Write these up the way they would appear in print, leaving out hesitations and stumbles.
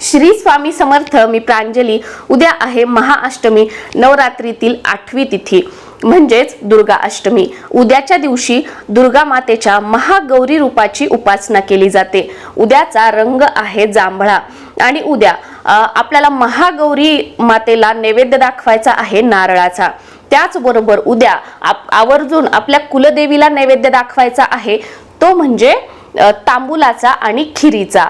श्री स्वामी समर्थ. मी प्रांजली. उद्या आहे महाअष्टमी, नवरात्रीतील 8वी तिथी म्हणजेच दुर्गा अष्टमी. उद्याच्या दिवशी दुर्गा मातेच्या महागौरी रूपाची उपासना केली जाते. उद्याचा रंग आहे जांभळा आणि उद्या आपल्याला महागौरी मातेला नैवेद्य दाखवायचा आहे नारळाचा. त्याचबरोबर उद्या आवर्जून आपल्या कुलदेवीला नैवेद्य दाखवायचा आहे, तो म्हणजे तांबूलाचा आणि खिरीचा.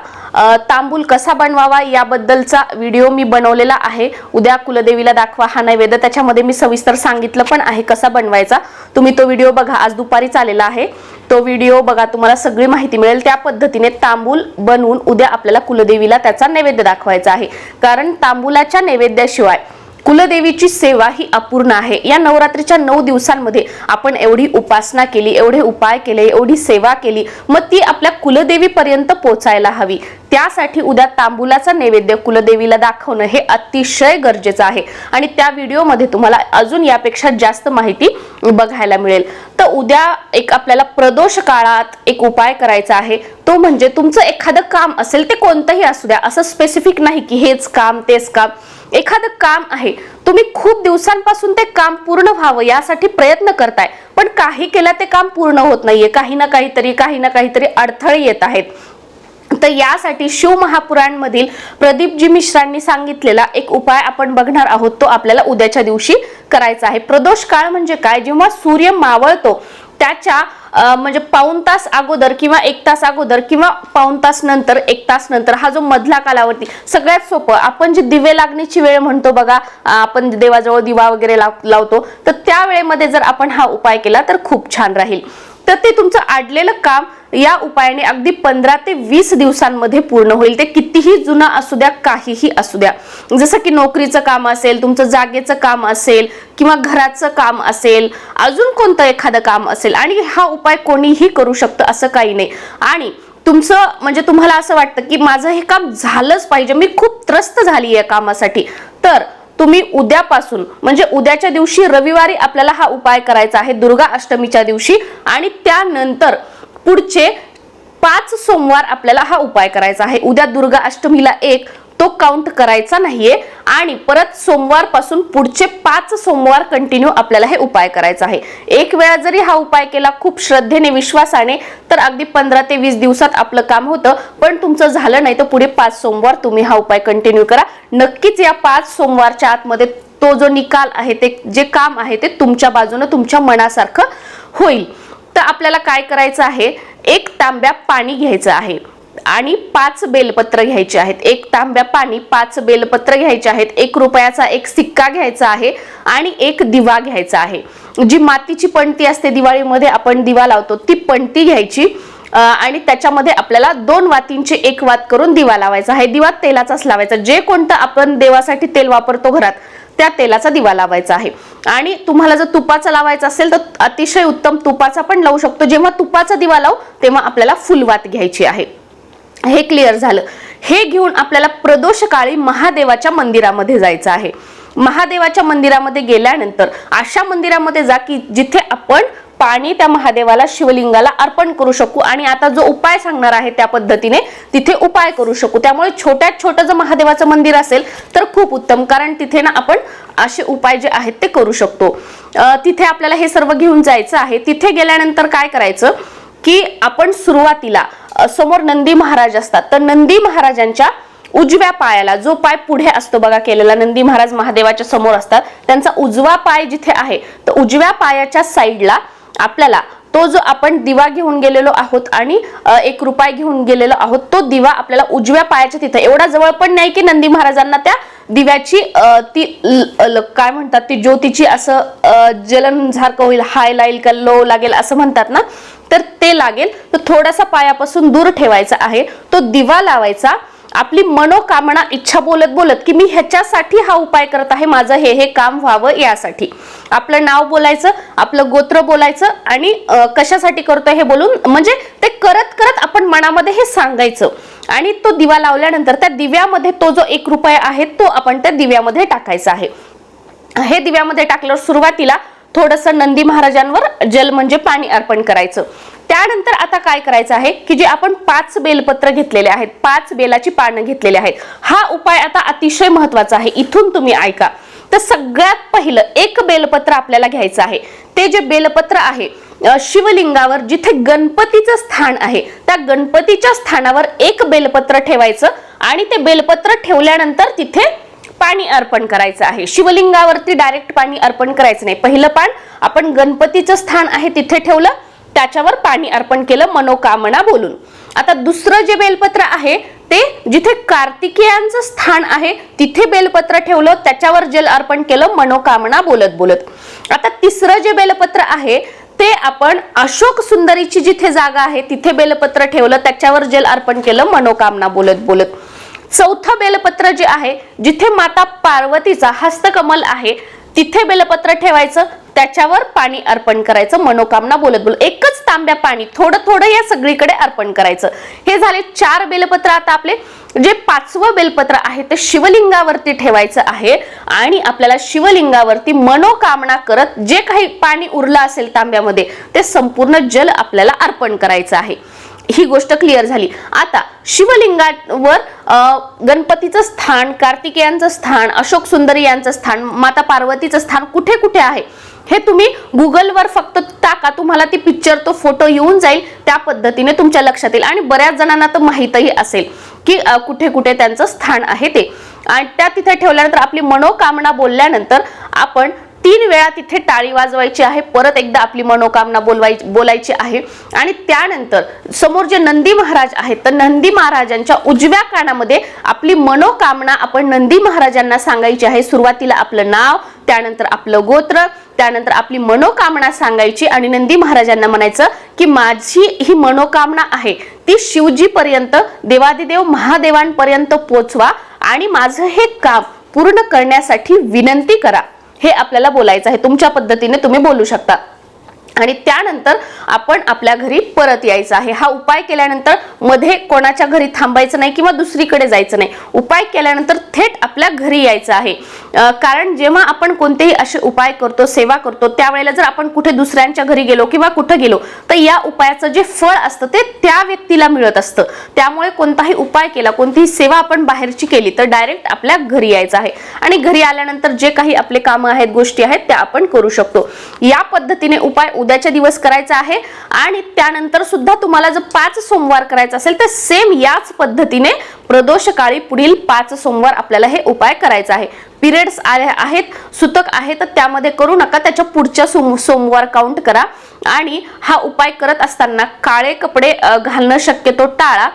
तांबूल कसा बनवावा याबद्दलचा व्हिडिओ मी बनवलेला आहे. उद्या कुलदेवीला दाखवा हा नैवेद्य, त्याच्यामध्ये मी सविस्तर सांगितलं पण आहे कसा बनवायचा. तुम्ही तो व्हिडिओ बघा, आज दुपारी चाललेला आहे तो व्हिडिओ बघा, तुम्हाला सगळी माहिती मिळेल. त्या पद्धतीने तांबूल बनवून उद्या आपल्याला कुलदेवीला त्याचा नैवेद्य दाखवायचा आहे. कारण तांबूलाच्या नैवेद्याशिवाय कुलदेवीची सेवा ही अपूर्ण आहे. या नवरात्रीच्या 9 दिवसांमध्ये आपण एवढी उपासना केली, एवढे उपाय केले, एवढी सेवा केली, मग ती आपल्या कुलदेवी पर्यंत पोहोचायला हवी. त्यासाठी उद्या तांबूलाचा नैवेद्य कुलदेवीला दाखवणं हे अतिशय गरजेचं आहे आणि त्या व्हिडिओमध्ये तुम्हाला अजून यापेक्षा जास्त माहिती बघायला मिळेल. तर उद्या एक आपल्याला प्रदोष काळात एक उपाय करायचा आहे, तो म्हणजे तुमचं एखादं काम असेल, ते कोणतंही असू द्या, असं स्पेसिफिक नाही की हेच काम तेच काम. एखादं काम आहे, तुम्ही खूप दिवसांपासून ते काम पूर्ण व्हावं यासाठी प्रयत्न करताय, पण काही केलं ते काम पूर्ण होत नाहीये. काही ना काहीतरी अडथळे येत आहेत. तर यासाठी शिवमहापुराण मधील प्रदीपजी मिश्रांनी सांगितलेला एक उपाय आपण बघणार आहोत. तो आपल्याला उद्याच्या दिवशी करायचा आहे. प्रदोष काळ म्हणजे काय? जेव्हा सूर्य मावळतो त्याच्या म्हणजे पाऊण तास अगोदर किंवा 1 तास अगोदर किंवा पाऊण तास नंतर 1 तास नंतर, हा जो मधला कालावधी सगळ्यात सोपं. आपण जे दिवे लागण्याची वेळ म्हणतो बघा, आपण देवाजवळ दिवा वगैरे लावतो, तर त्या वेळेमध्ये जर आपण हा उपाय केला तर खूप छान राहील. तर ते तुमचं अडलेलं काम या उपायाने अगदी 15 ते 20 दिवसांमध्ये पूर्ण होईल. ते कितीही जुनं असू द्या, काहीही असू द्या. जसं की नोकरीचं काम असेल, तुमचं जागेचं काम असेल किंवा घराचं काम असेल, अजून कोणतं एखादं काम असेल, आणि हा उपाय कोणीही करू शकतं असं काही नाही. आणि तुमचं म्हणजे तुम्हाला असं वाटतं की माझं हे काम झालंच पाहिजे, मी खूप त्रस्त झाली या कामासाठी, तर तुम्ही उद्यापासून म्हणजे उद्याच्या दिवशी रविवारी आपल्याला हा उपाय करायचा आहे, दुर्गा अष्टमीच्या दिवशी. आणि त्यानंतर पुढचे 5 सोमवार आपल्याला हा उपाय करायचा आहे. उद्या दुर्गा अष्टमीला 1 तो काउंट करायचा नाहीये आणि परत सोमवार पासून पुढचे 5 सोमवार कंटिन्यू आपल्याला हे उपाय करायचा आहे. एक वेळा जरी हा उपाय केला खूप श्रद्धेने विश्वासाने, तर अगदी 15 ते 20 दिवसात आपलं काम होतं. पण तुमचं झालं नाही तर पुढे 5 सोमवार तुम्ही हा उपाय कंटिन्यू करा. नक्कीच या 5 सोमवारच्या आतमध्ये तो जो निकाल आहे, ते जे काम आहे ते तुमच्या बाजूने तुमच्या मनासारखं होईल. तर आपल्याला काय करायचं आहे? 1 तांब्या पाणी घ्यायचं आहे आणि 5 बेलपत्र घ्यायचे आहेत. 1 तांब्या पाणी, 5 बेलपत्र घ्यायचे आहेत. 1 रुपयाचा एक सिक्का घ्यायचा आहे आणि 1 दिवा घ्यायचा आहे. जी मातीची पणती असते, दिवाळीमध्ये आपण दिवा लावतो, ती पणती घ्यायची आणि त्याच्यामध्ये आपल्याला 2 वातींचे 1 वात करून दिवा लावायचा आहे. दिवा तेलाचाच लावायचा. जे कोणतं आपण देवासाठी तेल वापरतो घरात, त्या तेलाचा दिवा लावायचा आहे. आणि तुम्हाला जर तुपाचा लावायचा असेल तर अतिशय उत्तम, तुपाचा पण लावू शकतो. जेव्हा तुपाचा दिवा लावू तेव्हा आपल्याला फुलवात घ्यायची आहे. हे क्लिअर झालं. हे घेऊन आपल्याला प्रदोष काळी महादेवाच्या मंदिरामध्ये जायचं आहे. महादेवाच्या मंदिरामध्ये गेल्यानंतर अशा मंदिरामध्ये जा की जिथे आपण पाणी त्या महादेवाला, शिवलिंगाला अर्पण करू शकू आणि आता जो उपाय सांगणार आहे त्या पद्धतीने तिथे उपाय करू शकू. त्यामुळे छोट्यात छोटं जर महादेवाचं मंदिर असेल तर खूप उत्तम, कारण तिथे ना आपण असे उपाय जे आहेत ते करू शकतो. तिथे आपल्याला हे सर्व घेऊन जायचं आहे. तिथे गेल्यानंतर काय करायचं की आपण सुरुवातीला समोर नंदी महाराज असतात, तर नंदी महाराजांच्या उजव्या पायाला, जो पाय पुढे असतो बघा केलेला, नंदी महाराज महादेवाच्या समोर असतात, त्यांचा उजवा पाय जिथे आहे तर उजव्या पायाच्या साईडला आपल्याला तो जो आपण दिवा घेऊन गेलेलो आहोत आणि 1 रुपया घेऊन गेलेलो आहोत, तो दिवा आपल्याला उजव्या पायाच्या तिथे, एवढा जवळ पण नाही की नंदी महाराजांना त्या दिव्याची ती काय म्हणतात, ती ज्योतीची असं जलन झारक होईल, हाय लागेल का लो लागेल असं म्हणतात ना, तर ते लागेल. तर थोडासा पायापासून दूर ठेवायचा आहे. तो दिवा लावायचा. आपली मनोकामना, इच्छा बोलत बोलत की मी ह्याच्यासाठी हा उपाय करत आहे, माझं हे काम व्हावं यासाठी आपलं नाव बोलायचं, आपलं गोत्र बोलायचं आणि कशासाठी करतोय हे बोलून, म्हणजे ते करत करत आपण मनामध्ये हे सांगायचं. आणि तो दिवा लावल्यानंतर त्या दिव्यामध्ये तो जो 1 रुपया आहे तो आपण त्या दिव्यामध्ये टाकायचा आहे. हे दिव्यामध्ये टाकल्यावर सुरुवातीला थोडंसं नंदी महाराजांवर जल म्हणजे पाणी अर्पण करायचं। त्यानंतर आता काय करायचं आहे की जे आपण 5 बेलपत्र घेतलेले आहेत, 5 बेलाची पानं घेतलेली आहेत, हा उपाय आता अतिशय महत्त्वाचा आहे, इथून तुम्ही ऐका। तर सगळ्यात पहिलं एक बेलपत्र आपल्याला घ्यायचं आहे। ते जे बेलपत्र आहे शिवलिंगावर जिथे गणपतीचं स्थान आहे त्या गणपतीच्या स्थानावर एक बेलपत्र ठेवायचं आणि ते बेलपत्र ठेवल्यानंतर तिथे पाणी अर्पण करायचं आहे। शिवलिंगावरती डायरेक्ट पाणी अर्पण करायचं नाही। पहिलं पान आपण गणपतीचं स्थान आहे तिथे ठेवलं, त्याच्यावर पाणी अर्पण केलं मनोकामना बोलून। आता दुसरं जे बेलपत्र आहे ते जिथे कार्तिकेयांचं स्थान आहे तिथे बेलपत्र ठेवलं, त्याच्यावर जल अर्पण केलं मनोकामना बोलत बोलत। आता तिसरं जे बेलपत्र आहे ते आपण अशोक सुंदरीची जिथे जागा आहे तिथे बेलपत्र ठेवलं, त्याच्यावर जल अर्पण केलं मनोकामना बोलत बोलत। चौथं बेलपत्र जे आहे जिथे माता पार्वतीचा हस्तकमल आहे तिथे बेलपत्र ठेवायचं, त्याच्यावर पाणी अर्पण करायचं मनोकामना बोलत बोलत। एकच तांब्या पाणी थोडं थोडं या सगळीकडे अर्पण करायचं। हे झाले 4 बेलपत्र। आता आपले जे 5वं बेलपत्र आहे ते शिवलिंगावरती ठेवायचं आहे आणि आपल्याला शिवलिंगावरती मनोकामना करत जे काही पाणी उरलं असेल तांब्यामध्ये ते संपूर्ण जल आपल्याला अर्पण करायचं आहे। ही गोष्ट क्लिअर झाली। आता शिवलिंगावर गणपतीचं स्थान, कार्तिकेयांचं स्थान, अशोक सुंदरी यांचं स्थान, माता पार्वतीचं स्थान कुठे कुठे आहे हे तुम्ही गुगलवर फक्त टाका, तुम्हाला ती पिक्चर तो फोटो येऊन जाईल, त्या पद्धतीने तुमच्या लक्षात येईल। आणि बऱ्याच जणांना तर माहितही असेल की कुठे कुठे त्यांचं स्थान आहे ते। आणि त्या तिथे ठेवल्यानंतर आपली मनोकामना बोलल्यानंतर आपण 3 वेळा तिथे टाळी वाजवायची आहे, परत एकदा आपली मनोकामना बोलायची आहे। आणि त्यानंतर समोर जे नंदी महाराज आहेत तर नंदी महाराजांच्या उजव्या कानामध्ये आपली मनोकामना आपण नंदी महाराजांना सांगायची आहे। सुरुवातीला आपलं नाव, त्यानंतर आपलं गोत्र, त्यानंतर आपली मनोकामना सांगायची आणि नंदी महाराजांना म्हणायचं की माझी ही मनोकामना आहे ती शिवजी पर्यंत, देवादिदेव महादेवांपर्यंत पोहोचवा आणि माझं हे काम पूर्ण करण्यासाठी विनंती करा। हे आपल्याला बोलायचं आहे, तुमच्या पद्धतीने तुम्ही बोलू शकता। आणि त्यानंतर आपण आपल्या घरी परत यायचं आहे। हा उपाय केल्यानंतर मध्ये कोणाच्या घरी थांबायचं नाही किंवा दुसरीकडे जायचं नाही। उपाय केल्यानंतर थेट आपल्या घरी यायचं आहे। कारण जेव्हा आपण कोणतेही असे उपाय करतो, सेवा करतो, त्यावेळेला जर आपण कुठे दुसऱ्यांच्या घरी गेलो किंवा कुठे गेलो तर या उपायाचं जे फळ असतं ते त्या व्यक्तीला मिळत असतं। त्यामुळे कोणताही उपाय केला, कोणतीही सेवा आपण बाहेरची केली तर डायरेक्ट आपल्या घरी यायचं आहे आणि घरी आल्यानंतर जे काही आपले कामं आहेत, गोष्टी आहेत त्या आपण करू शकतो। या पद्धतीने उपाय उद्याच्या दिवस करायचा आहे। आणि त्यानंतर सुद्धा तुम्हाला जर 5 सोमवार करायचं असेल तर सेम याच पद्धतीने प्रदोष काळी पुढील 5 सोमवार आपल्याला हे उपाय करायचा आहे। पिरियड्स आले आहेत, सुतक आहे तर त्यामध्ये करू नका, त्याच्या पुढच्या सोमवार काउंट करा। आणि हा उपाय करत असताना काळे कपडे घालणं शक्यतो टाळा।